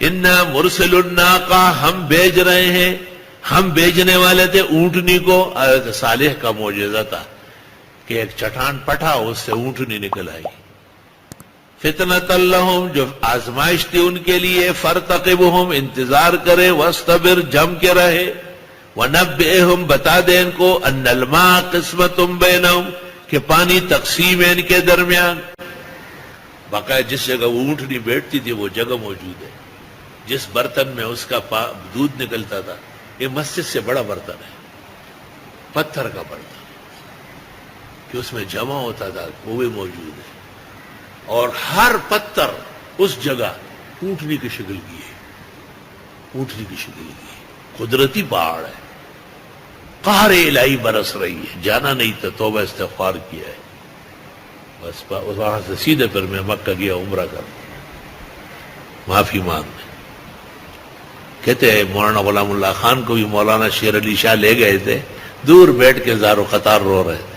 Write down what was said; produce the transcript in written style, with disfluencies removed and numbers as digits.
انا مرسل الناقہ، ہم بھیج رہے ہیں، ہم بھیجنے والے تھے اونٹنی کو۔ حضرت صالح کا معجزہ تھا کہ ایک چٹان پٹا، اس سے اونٹنی نکل آئی۔ فتنۃ لہم، جو آزمائش تھی ان کے لیے، فرتقبہم، انتظار کرے، واصطبر، جم کے رہے، ونبئہم، بتا دے ان کو، ان الماء قسمۃ بینہم، کہ پانی تقسیم ہے ان کے درمیان۔ باقاعدہ جس جگہ وہ اونٹنی بیٹھتی تھی وہ جگہ موجود ہے، جس برتن میں اس کا دودھ نکلتا تھا، یہ مسجد سے بڑا برتن ہے، پتھر کا برتن کہ اس میں جمع ہوتا تھا، وہ بھی موجود ہے۔ اور ہر پتھر اس جگہ اونٹنی کی شکل کی ہے، اونٹنی کی شکل کی ہے۔ قدرتی پہاڑ ہے، قہر الہی برس رہی ہے، جانا نہیں تھا، توبہ استغفار کیا ہے، بس وہاں سے سیدھے پھر میں مکہ گیا عمرہ کر، معافی مانگنے۔ کہتے ہیں مولانا غلام اللہ خان کو بھی مولانا شیر علی شاہ لے گئے تھے، دور بیٹھ کے زار و قطار رو رہے تھے۔